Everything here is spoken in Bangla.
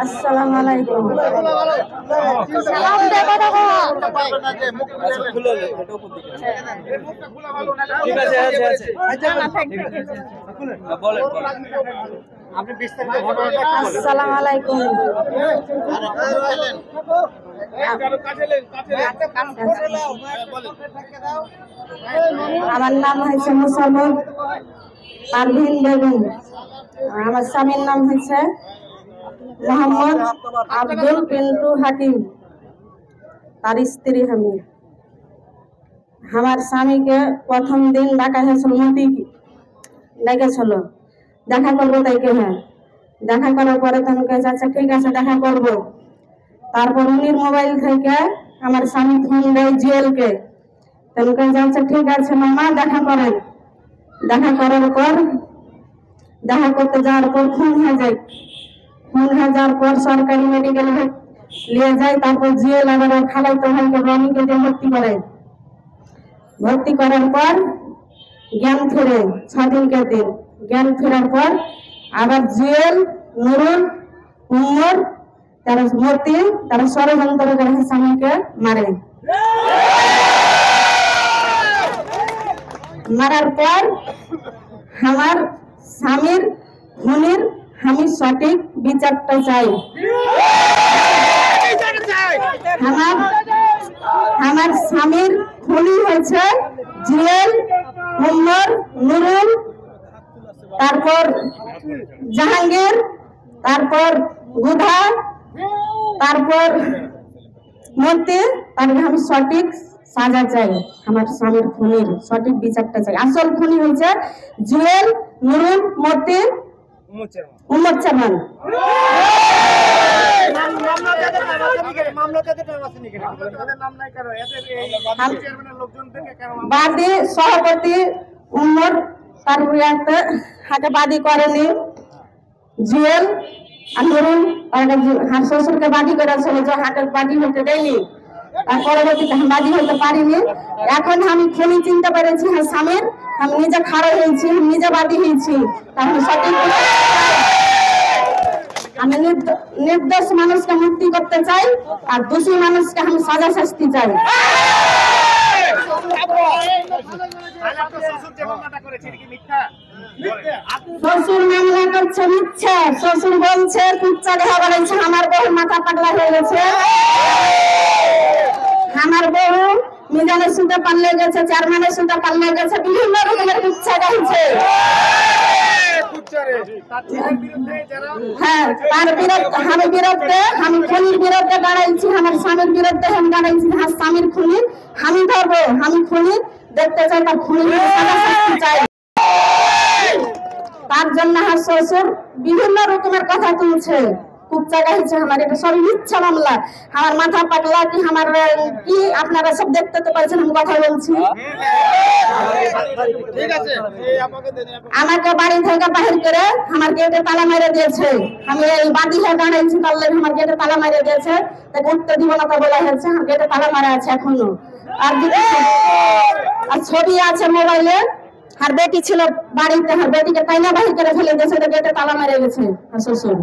আসসালামু আলাইকুম। আসসালামু আলাইকুম। আমার নাম হয়েছে মুসাম্মদ পারভিন বেগম। আমার স্বামীর নাম হয়েছে মোহাম্মদ আব্দুল পিন্টু হাকিম, তার স্ত্রী আমি। আমার স্বামীকে প্রথম দিন ডাকা হয়েছিল, মতি ডেকেছিল দেখা করবো, তাইকে হ্যাঁ দেখা করার পরে তখন কে আচ্ছা ঠিক আছে দেখা করব। তারপর উনির মোবাইল থেকে আমার স্বামী ফোন দেয় জুয়েলকে, তখন কে আচ্ছা ঠিক আছে মামা দেখা করেন। দেখা করার পর দেখা করতে যাওয়ার পর খুন হয়ে যায়। খুন হয়ে যাওয়ার পর সরকারি মেডিকেলে নিয়ে যায়। তারপর জুয়েল আবার খালাইতো ভাইকে রনিকে দিয়ে ভর্তি করে। ভর্তি করার পর জ্ঞান ফিরে 6 দিনকে দিন। জ্ঞান ফেরার পর আবার জুয়েল, নুরুল, উমর, তারা মতি, তারা ষড়যন্ত্র করে স্বামীকে মারে। মারার পর আমার স্বামীর খুনির আমি সঠিক বিচারটা চাই। আমার স্বামীর খুনি হয়েছে জুয়েল, উমর, নুরুল, তারপর জাহাঙ্গীর, তারপর গুধা, তারপর মতি। তারপরে আমি সঠিক সাজা চাই, আমার স্বামীর খুনির সঠিক বিচারটা চাই। আসল খুনি হয়েছে জুয়েল, নুরুল, মতি, উমর চামান। বাদী সভাপতি উমর, তারপরে হাতে বাদী করেনি জুয়েল আর নুরুল। হার শ্বশুরকে বাদী করেছিল যে হাতে বাদী হতে দেয়নি, তার পরবর্তীতে বাদী হতে পারিনি। এখন আমি খুনি চিনতে পেরেছি হ্যাঁ স্বামীর, আমি নিজে খাড়া হয়েছি, নিজে বাদী হয়েছি। তাহলে সঠিক আমি নির্দোষ মানুষকে মুক্তি করতে চাই, আর দোষী মানুষকে আমি সাজা শাস্তি চাই। শ্বশুর মামলা করছে মিথ্যা। শ্বশুর বলছে কুচ্চা দেখা বলেছে আমার বউ মাথা পাগলা হয়ে গেছে। আমার বউ মিজানের সুতে পাল্লে গেছে, চেয়ারম্যানের সুতে পাল্লে গেছে, বিভিন্ন রকমের কুচ্চা গাইছে। হ্যাঁ, তার বিরুদ্ধে আমি খুনির বিরুদ্ধে দাঁড়াইছি, আমার স্বামীর বিরুদ্ধে আমি দাঁড়াইছি। আমার স্বামীর খুনি আমি ধরবো, আমি খুনি দেখতে চাই, তার খুনি চাই। তার জন্য আমার শ্বশুর বিভিন্ন রকমের কথা তুলছে, কুচ্চা গাইছে। আমার এটা সব মিথ্যা মামলা। আমার মাথা পাগলা কি আমার কি আপনারা সব দেখতে তো পারছেন, আমি কথা বলছি। আমাকে বাড়ি থেকে বাহির করে আমার গেটে তালা মেরে দিয়েছে। আমি এই বাদী হয়ে দাঁড়াইছি, তার লাগে আমার গেটে তালা মেরে দিয়েছে। তাকে উঠতে দিব না তা বলা হয়েছে, আমার গেটে তালা মারা আছে এখনো। আর ছবি আছে মোবাইলে, আর বেটি ছিল বাড়িতে, আর বেটিকে টাইনা বাহির করে ফেলে দিয়েছে, গেটে তালা মেরে গেছে আর শ্বশুর।